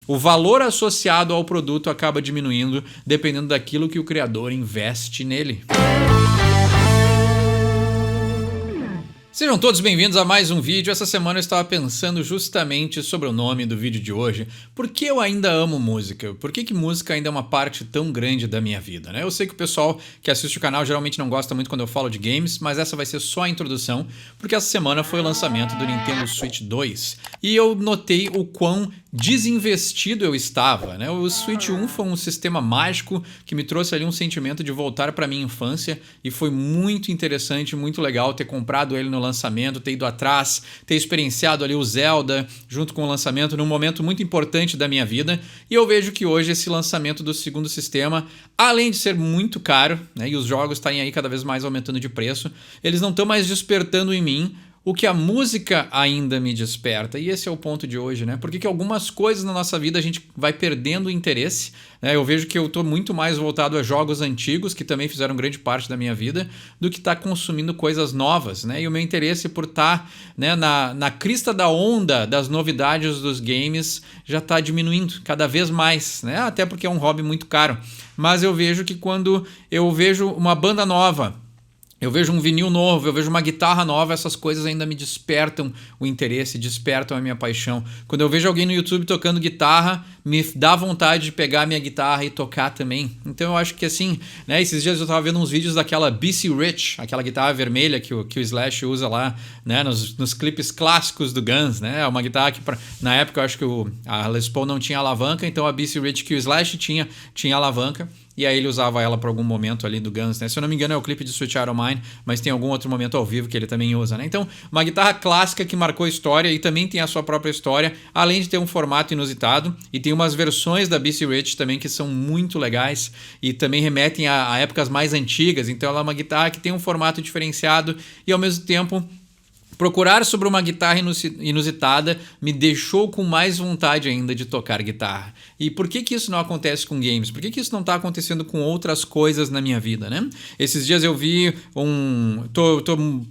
o valor associado ao produto acaba diminuindo dependendo daquilo que o criador investe nele. Sejam todos bem-vindos a mais um vídeo. Essa semana eu estava pensando justamente sobre o nome do vídeo de hoje. Por que eu ainda amo música? Por que música ainda é uma parte tão grande da minha vida, né? Eu sei que o pessoal que assiste o canal geralmente não gosta muito quando eu falo de games, mas essa vai ser só a introdução, porque essa semana foi o lançamento do Nintendo Switch 2. E eu notei o quão desinvestido eu estava, né? O Switch 1 foi um sistema mágico que me trouxe ali um sentimento de voltar para minha infância e foi muito interessante, muito legal ter comprado ele no lançamento, ter ido atrás, ter experienciado ali o Zelda junto com o lançamento num momento muito importante da minha vida. E eu vejo que hoje esse lançamento do segundo sistema, além de ser muito caro, né, e os jogos estarem aí cada vez mais aumentando de preço, eles não estão mais despertando em mim o que a música ainda me desperta. E esse é o ponto de hoje, né? Porque que algumas coisas na nossa vida a gente vai perdendo o interesse, né? Eu vejo que eu estou muito mais voltado a jogos antigos, que também fizeram grande parte da minha vida, do que estar consumindo coisas novas, né? E o meu interesse por estar, né, na crista da onda das novidades dos games já está diminuindo cada vez mais, né? Até porque é um hobby muito caro. Mas eu vejo que quando eu vejo uma banda nova, eu vejo um vinil novo, eu vejo uma guitarra nova, essas coisas ainda me despertam o interesse, despertam a minha paixão. Quando eu vejo alguém no YouTube tocando guitarra, me dá vontade de pegar a minha guitarra e tocar também. Então eu acho que assim, né, esses dias eu estava vendo uns vídeos daquela BC Rich, aquela guitarra vermelha que o Slash usa lá, né, nos clipes clássicos do Guns, né? É uma guitarra que na época eu acho que a Les Paul não tinha alavanca, então a BC Rich que o Slash tinha alavanca. E aí ele usava ela para algum momento ali do Guns, né? Se eu não me engano é o clipe de Sweet Child O' Mine, mas tem algum outro momento ao vivo que ele também usa, né? Então, uma guitarra clássica que marcou a história e também tem a sua própria história, além de ter um formato inusitado. E tem umas versões da BC Rich também que são muito legais e também remetem a épocas mais antigas. Então ela é uma guitarra que tem um formato diferenciado e ao mesmo tempo procurar sobre uma guitarra inusitada me deixou com mais vontade ainda de tocar guitarra. E por que isso não acontece com games? Por que isso não está acontecendo com outras coisas na minha vida, né? Esses dias eu vi tô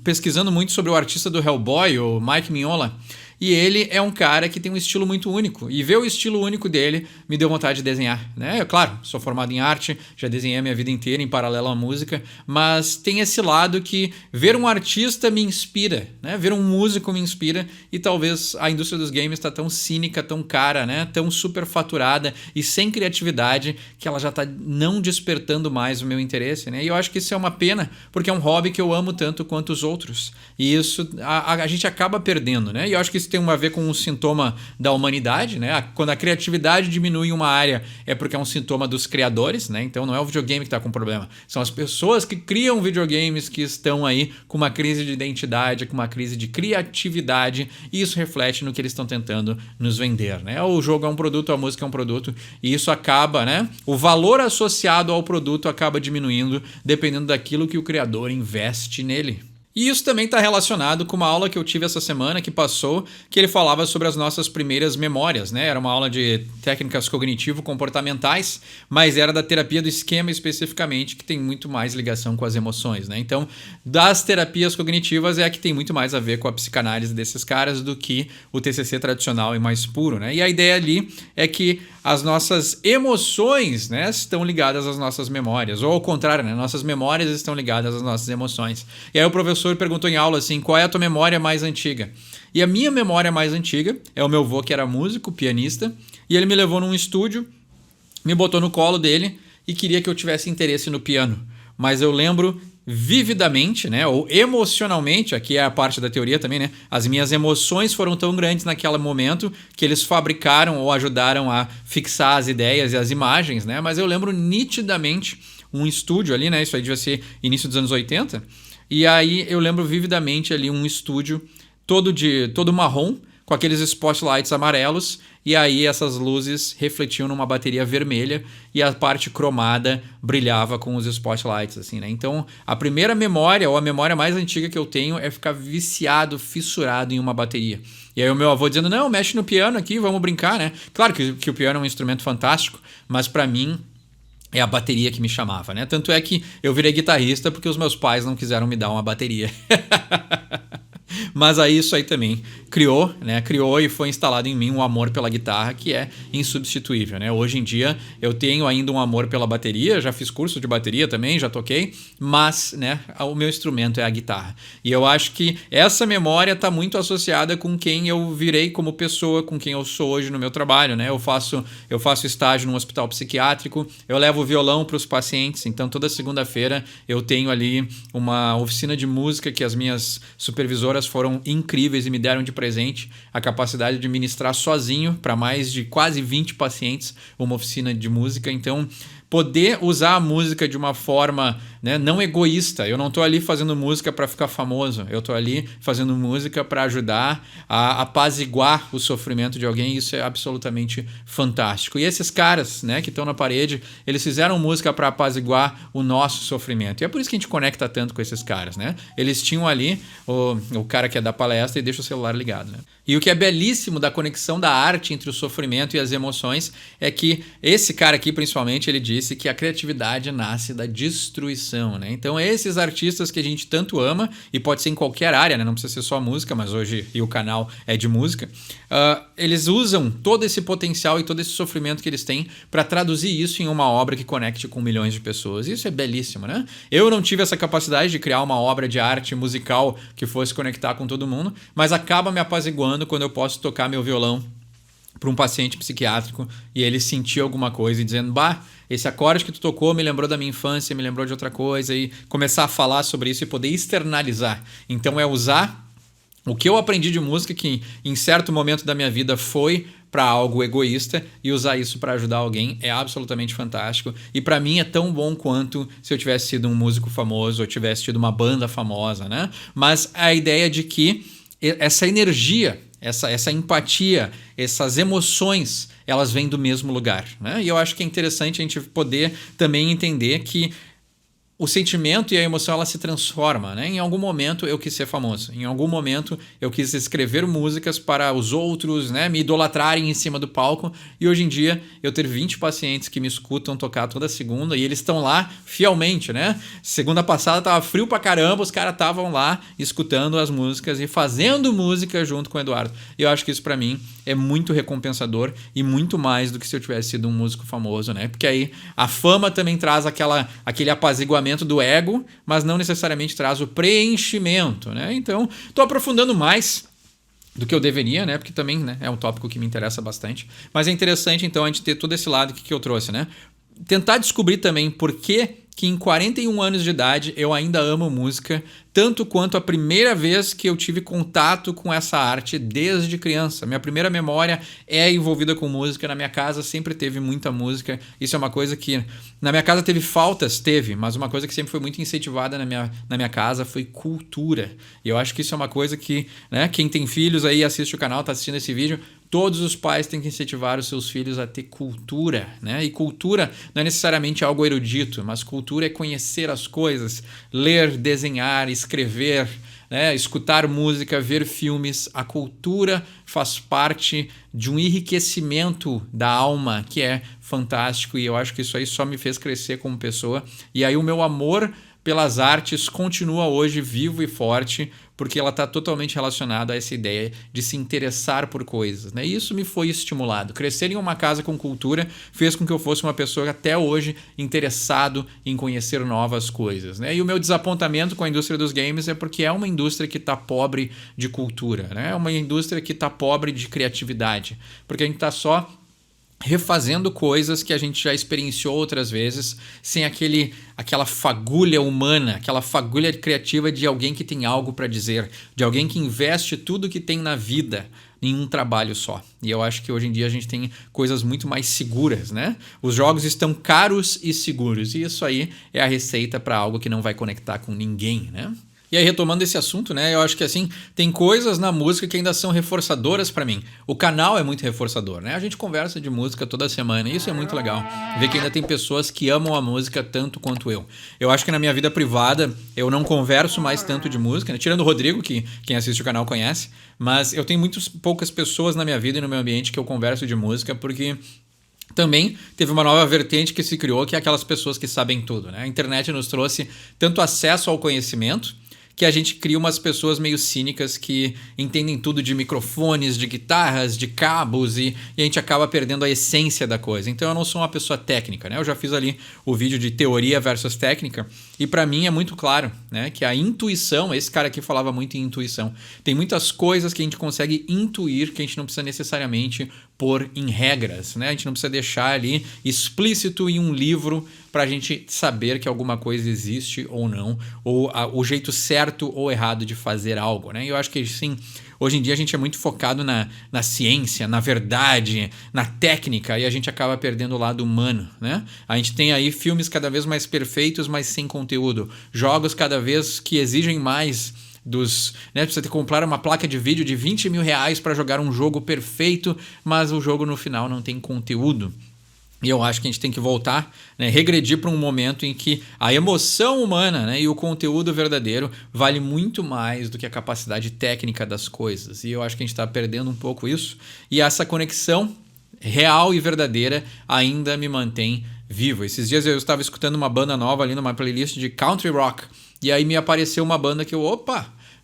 pesquisando muito sobre o artista do Hellboy, o Mike Mignola. E ele é um cara que tem um estilo muito único. E ver o estilo único dele me deu vontade de desenhar, né? Eu, claro, sou formado em arte, já desenhei a minha vida inteira em paralelo à música, mas tem esse lado que ver um artista me inspira, né? Ver um músico me inspira e talvez a indústria dos games está tão cínica, tão cara, né? Tão superfaturada e sem criatividade que ela já está não despertando mais o meu interesse, né? E eu acho que isso é uma pena, porque é um hobby que eu amo tanto quanto os outros. E isso a gente acaba perdendo, né? E eu acho que isso tem a ver com um sintoma da humanidade, né? Quando a criatividade diminui em uma área é porque é um sintoma dos criadores, né? Então não é o videogame que está com problema, são as pessoas que criam videogames que estão aí com uma crise de identidade, com uma crise de criatividade, e isso reflete no que eles estão tentando nos vender, né? O jogo é um produto, a música é um produto, e isso acaba, né? O valor associado ao produto acaba diminuindo dependendo daquilo que o criador investe nele. E isso também está relacionado com uma aula que eu tive essa semana que passou, que ele falava sobre as nossas primeiras memórias, né? Era uma aula de técnicas cognitivo-comportamentais, mas era da terapia do esquema especificamente, que tem muito mais ligação com as emoções, né? Então, das terapias cognitivas é a que tem muito mais a ver com a psicanálise desses caras do que o TCC tradicional e mais puro, né? E a ideia ali é que as nossas emoções, né, estão ligadas às nossas memórias, ou ao contrário, né? Nossas memórias estão ligadas às nossas emoções. E aí o professor perguntou em aula assim, qual é a tua memória mais antiga? E a minha memória mais antiga é o meu avô, que era músico, pianista, e ele me levou num estúdio, me botou no colo dele e queria que eu tivesse interesse no piano. Mas eu lembro vividamente, né, ou emocionalmente, aqui é a parte da teoria também, né, as minhas emoções foram tão grandes naquele momento que eles fabricaram ou ajudaram a fixar as ideias e as imagens, né, mas eu lembro nitidamente um estúdio ali, né, isso aí devia ser início dos anos 80, e aí eu lembro vividamente ali um estúdio todo marrom, com aqueles spotlights amarelos, e aí essas luzes refletiam numa bateria vermelha e a parte cromada brilhava com os spotlights, assim, né? Então, a primeira memória, ou a memória mais antiga que eu tenho é ficar viciado, fissurado em uma bateria. E aí o meu avô dizendo, não, mexe no piano aqui, vamos brincar, né? Claro que o piano é um instrumento fantástico, mas para mim é a bateria que me chamava, né? Tanto é que eu virei guitarrista porque os meus pais não quiseram me dar uma bateria. Mas aí isso aí também criou, né? Criou e foi instalado em mim um amor pela guitarra que é insubstituível, né? Hoje em dia eu tenho ainda um amor pela bateria, já fiz curso de bateria também, já toquei, mas, né, o meu instrumento é a guitarra. E eu acho que essa memória está muito associada com quem eu virei como pessoa, com quem eu sou hoje no meu trabalho, né? Eu faço estágio num hospital psiquiátrico, eu levo o violão para os pacientes, então toda segunda-feira eu tenho ali uma oficina de música que as minhas supervisoras foram incríveis e me deram de presente a capacidade de ministrar sozinho para mais de quase 20 pacientes uma oficina de música. Então, poder usar a música de uma forma, né, não egoísta. Eu não estou ali fazendo música para ficar famoso. Eu estou ali fazendo música para ajudar a apaziguar o sofrimento de alguém. Isso é absolutamente fantástico. E esses caras, né, que estão na parede, eles fizeram música para apaziguar o nosso sofrimento. E é por isso que a gente conecta tanto com esses caras, né? Eles tinham ali o cara que é da palestra e deixa o celular ligado, né? E o que é belíssimo da conexão da arte entre o sofrimento e as emoções é que esse cara aqui, principalmente, ele disse que a criatividade nasce da destruição, né? Então, esses artistas que a gente tanto ama, e pode ser em qualquer área, né? Não precisa ser só música, mas hoje o canal é de música, eles usam todo esse potencial e todo esse sofrimento que eles têm para traduzir isso em uma obra que conecte com milhões de pessoas. Isso é belíssimo, né? Eu não tive essa capacidade de criar uma obra de arte musical que fosse conectar com todo mundo, mas acaba me apaziguando quando eu posso tocar meu violão para um paciente psiquiátrico e ele sentir alguma coisa e dizendo, bah, esse acorde que tu tocou me lembrou da minha infância, me lembrou de outra coisa, e começar a falar sobre isso e poder externalizar. Então é usar o que eu aprendi de música, que em certo momento da minha vida foi para algo egoísta, e usar isso para ajudar alguém é absolutamente fantástico. E para mim é tão bom quanto se eu tivesse sido um músico famoso ou tivesse tido uma banda famosa, né? Mas a ideia de que essa energia, essa empatia, essas emoções, elas vêm do mesmo lugar, né? E eu acho que é interessante a gente poder também entender que o sentimento e a emoção, ela se transforma, né? Em algum momento eu quis ser famoso. Em algum momento eu quis escrever músicas para os outros, né, me idolatrarem em cima do palco. E hoje em dia eu ter 20 pacientes que me escutam tocar toda segunda e eles estão lá fielmente, né? Segunda passada tava frio pra caramba, os caras estavam lá escutando as músicas e fazendo música junto com o Eduardo. E eu acho que isso para mim é muito recompensador e muito mais do que se eu tivesse sido um músico famoso, né? Porque aí a fama também traz aquele apaziguamento do ego, mas não necessariamente traz o preenchimento, né? Então, estou aprofundando mais do que eu deveria, né? Porque também, né, é um tópico que me interessa bastante. Mas é interessante, então, a gente ter todo esse lado que eu trouxe, né? Tentar descobrir também por que em 41 anos de idade eu ainda amo música, tanto quanto a primeira vez que eu tive contato com essa arte desde criança. Minha primeira memória é envolvida com música. Na minha casa sempre teve muita música. Isso é uma coisa que... Na minha casa teve faltas? Teve, mas uma coisa que sempre foi muito incentivada na minha casa foi cultura. E eu acho que isso é uma coisa que, né, quem tem filhos aí, assiste o canal, está assistindo esse vídeo, todos os pais têm que incentivar os seus filhos a ter cultura, né? E cultura não é necessariamente algo erudito, mas cultura é conhecer as coisas, ler, desenhar, escrever, né? Escutar música, ver filmes. A cultura faz parte de um enriquecimento da alma que é fantástico, e eu acho que isso aí só me fez crescer como pessoa. E aí o meu amor pelas artes continua hoje vivo e forte, porque ela está totalmente relacionada a essa ideia de se interessar por coisas, né? E isso me foi estimulado. Crescer em uma casa com cultura fez com que eu fosse uma pessoa até hoje interessado em conhecer novas coisas, né? E o meu desapontamento com a indústria dos games é porque é uma indústria que está pobre de cultura, né? É uma indústria que está pobre de criatividade, porque a gente está só refazendo coisas que a gente já experienciou outras vezes, sem aquela fagulha humana, aquela fagulha criativa de alguém que tem algo para dizer, de alguém que investe tudo que tem na vida em um trabalho só. E eu acho que hoje em dia a gente tem coisas muito mais seguras, né? Os jogos estão caros e seguros, e isso aí é a receita para algo que não vai conectar com ninguém, né? E aí, retomando esse assunto, né, eu acho que assim, tem coisas na música que ainda são reforçadoras para mim. O canal é muito reforçador, né? A gente conversa de música toda semana e isso é muito legal. Ver que ainda tem pessoas que amam a música tanto quanto eu. Eu acho que na minha vida privada eu não converso mais tanto de música, né? Tirando o Rodrigo, que quem assiste o canal conhece, mas eu tenho poucas pessoas na minha vida e no meu ambiente que eu converso de música, porque também teve uma nova vertente que se criou, que é aquelas pessoas que sabem tudo, né? A internet nos trouxe tanto acesso ao conhecimento, que a gente cria umas pessoas meio cínicas que entendem tudo de microfones, de guitarras, de cabos e a gente acaba perdendo a essência da coisa. Então eu não sou uma pessoa técnica, né? Eu já fiz ali o vídeo de teoria versus técnica e para mim é muito claro, né, que a intuição, esse cara aqui falava muito em intuição, tem muitas coisas que a gente consegue intuir que a gente não precisa necessariamente pôr em regras, né? A gente não precisa deixar ali explícito em um livro para a gente saber que alguma coisa existe ou não, ou o jeito certo ou errado de fazer algo, né? E eu acho que sim, hoje em dia a gente é muito focado na ciência, na verdade, na técnica, e a gente acaba perdendo o lado humano, né? A gente tem aí filmes cada vez mais perfeitos, mas sem conteúdo, jogos cada vez que exigem mais né, precisa ter que comprar uma placa de vídeo de 20 mil reais para jogar um jogo perfeito, mas o jogo no final não tem conteúdo. E eu acho que a gente tem que voltar, né, regredir para um momento em que a emoção humana, né, e o conteúdo verdadeiro vale muito mais do que a capacidade técnica das coisas. E eu acho que a gente está perdendo um pouco isso. E essa conexão real e verdadeira ainda me mantém vivo. Esses dias eu estava escutando uma banda nova ali numa playlist de country rock. E aí me apareceu uma banda que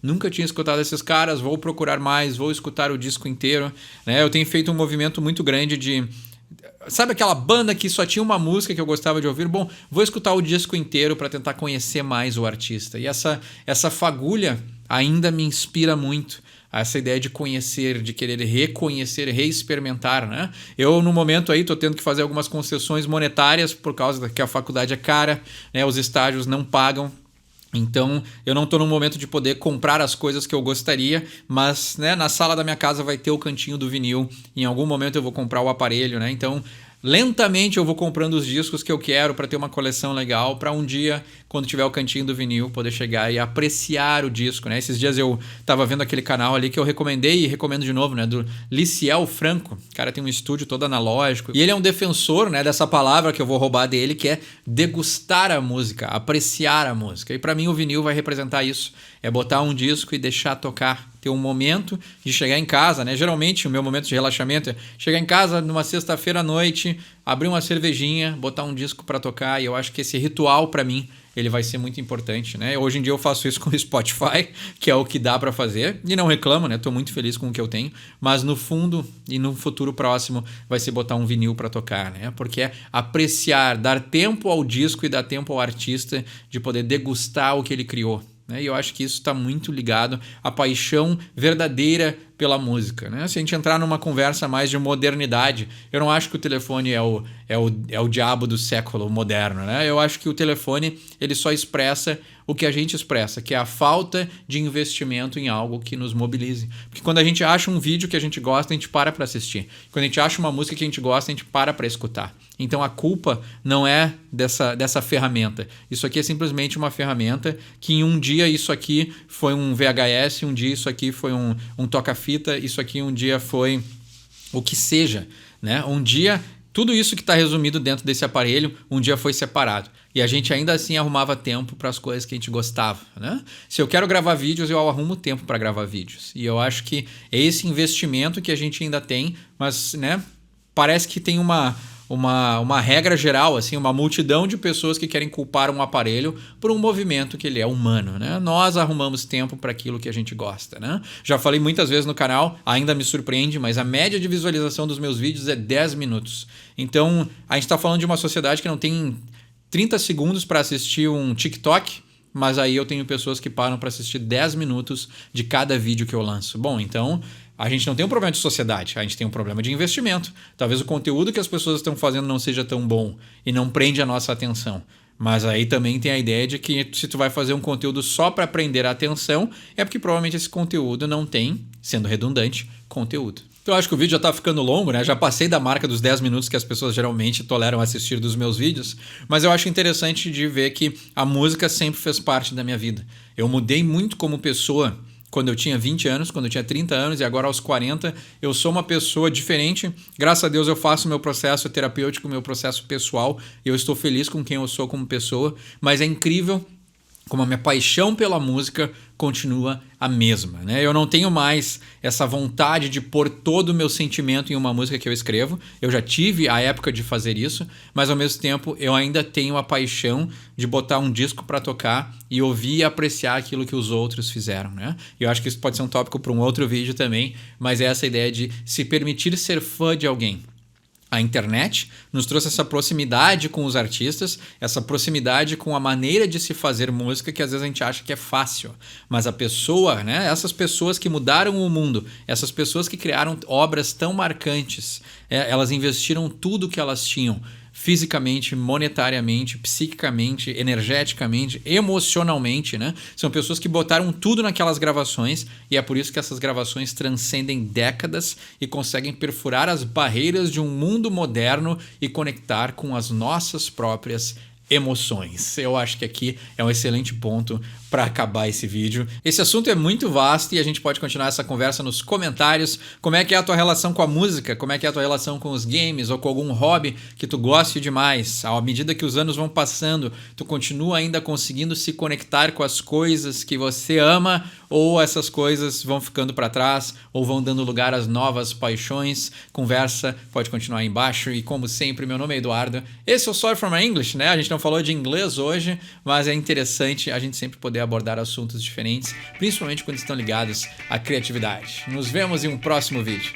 nunca tinha escutado esses caras, vou procurar mais, vou escutar o disco inteiro, né? Eu tenho feito um movimento muito grande de... Sabe aquela banda que só tinha uma música que eu gostava de ouvir? Bom, vou escutar o disco inteiro para tentar conhecer mais o artista. E essa fagulha ainda me inspira muito. Essa ideia de conhecer, de querer reconhecer, reexperimentar, né? Eu, no momento aí, tô tendo que fazer algumas concessões monetárias por causa que a faculdade é cara, né? Os estágios não pagam. Então, eu não estou no momento de poder comprar as coisas que eu gostaria, mas, né, na sala da minha casa vai ter o cantinho do vinil. Em algum momento eu vou comprar o aparelho, né? Então, lentamente eu vou comprando os discos que eu quero para ter uma coleção legal, para um dia, quando tiver o cantinho do vinil, poder chegar e apreciar o disco, né? Esses dias eu estava vendo aquele canal ali que eu recomendei e recomendo de novo, né? Do Liciel Franco. O cara tem um estúdio todo analógico. E ele é um defensor, né, dessa palavra que eu vou roubar dele, que é degustar a música, apreciar a música. E para mim o vinil vai representar isso. É botar um disco e deixar tocar. Ter um momento de chegar em casa, né? Geralmente o meu momento de relaxamento é chegar em casa numa sexta-feira à noite, abrir uma cervejinha, botar um disco para tocar, e eu acho que esse ritual para mim ele vai ser muito importante, né? Hoje em dia eu faço isso com o Spotify, que é o que dá para fazer, e não reclamo, né? Tô muito feliz com o que eu tenho, mas no fundo e no futuro próximo vai ser botar um vinil para tocar, né? Porque é apreciar, dar tempo ao disco e dar tempo ao artista de poder degustar o que ele criou. E eu acho que isso está muito ligado à paixão verdadeira pela música, né? Se a gente entrar numa conversa mais de modernidade, eu não acho que o telefone é o diabo do século moderno, né? Eu acho que o telefone ele só expressa o que a gente expressa, que é a falta de investimento em algo que nos mobilize. Porque quando a gente acha um vídeo que a gente gosta, a gente para assistir. Quando a gente acha uma música que a gente gosta, a gente para escutar. Então a culpa não é dessa ferramenta. Isso aqui é simplesmente uma ferramenta que em um dia isso aqui foi um VHS, um dia isso aqui foi um toca-fita, isso aqui um dia foi o que seja, né? Um dia, tudo isso que está resumido dentro desse aparelho, um dia foi separado. E a gente ainda assim arrumava tempo para as coisas que a gente gostava, né? Se eu quero gravar vídeos, eu arrumo tempo para gravar vídeos. E eu acho que é esse investimento que a gente ainda tem, mas, né, parece que tem uma regra geral, assim, uma multidão de pessoas que querem culpar um aparelho por um movimento que ele é humano, né? Nós arrumamos tempo para aquilo que a gente gosta, né? Já falei muitas vezes no canal, ainda me surpreende, mas a média de visualização dos meus vídeos é 10 minutos. Então, a gente está falando de uma sociedade que não tem 30 segundos para assistir um TikTok, mas aí eu tenho pessoas que param para assistir 10 minutos de cada vídeo que eu lanço. Bom, então a gente não tem um problema de sociedade, a gente tem um problema de investimento. Talvez o conteúdo que as pessoas estão fazendo não seja tão bom e não prende a nossa atenção. Mas aí também tem a ideia de que se tu vai fazer um conteúdo só para prender a atenção, é porque provavelmente esse conteúdo não tem, sendo redundante, conteúdo. Então eu acho que o vídeo já está ficando longo, né? Já passei da marca dos 10 minutos que as pessoas geralmente toleram assistir dos meus vídeos, mas eu acho interessante de ver que a música sempre fez parte da minha vida. Eu mudei muito como pessoa quando eu tinha 20 anos, quando eu tinha 30 anos e agora aos 40 eu sou uma pessoa diferente. Graças a Deus eu faço meu processo terapêutico, meu processo pessoal e eu estou feliz com quem eu sou como pessoa, mas é incrível como a minha paixão pela música continua a mesma, né? Eu não tenho mais essa vontade de pôr todo o meu sentimento em uma música que eu escrevo. Eu já tive a época de fazer isso, mas ao mesmo tempo eu ainda tenho a paixão de botar um disco para tocar e ouvir e apreciar aquilo que os outros fizeram, né? E eu acho que isso pode ser um tópico para um outro vídeo também, mas é essa ideia de se permitir ser fã de alguém. A internet nos trouxe essa proximidade com os artistas, essa proximidade com a maneira de se fazer música que às vezes a gente acha que é fácil. Mas a pessoa, né, essas pessoas que mudaram o mundo, essas pessoas que criaram obras tão marcantes, elas investiram tudo que elas tinham, fisicamente, monetariamente, psiquicamente, energeticamente, emocionalmente, né? São pessoas que botaram tudo naquelas gravações e é por isso que essas gravações transcendem décadas e conseguem perfurar as barreiras de um mundo moderno e conectar com as nossas próprias emoções. Eu acho que aqui é um excelente ponto para acabar esse vídeo. Esse assunto é muito vasto e a gente pode continuar essa conversa nos comentários. Como é que é a tua relação com a música? Como é que é a tua relação com os games ou com algum hobby que tu goste demais? À medida que os anos vão passando, tu continua ainda conseguindo se conectar com as coisas que você ama ou essas coisas vão ficando para trás ou vão dando lugar às novas paixões? Conversa pode continuar aí embaixo e como sempre, meu nome é Eduardo. Esse é o Sorry for My English, né? A gente não falou de inglês hoje, mas é interessante a gente sempre poder abordar assuntos diferentes, principalmente quando estão ligados à criatividade. Nos vemos em um próximo vídeo.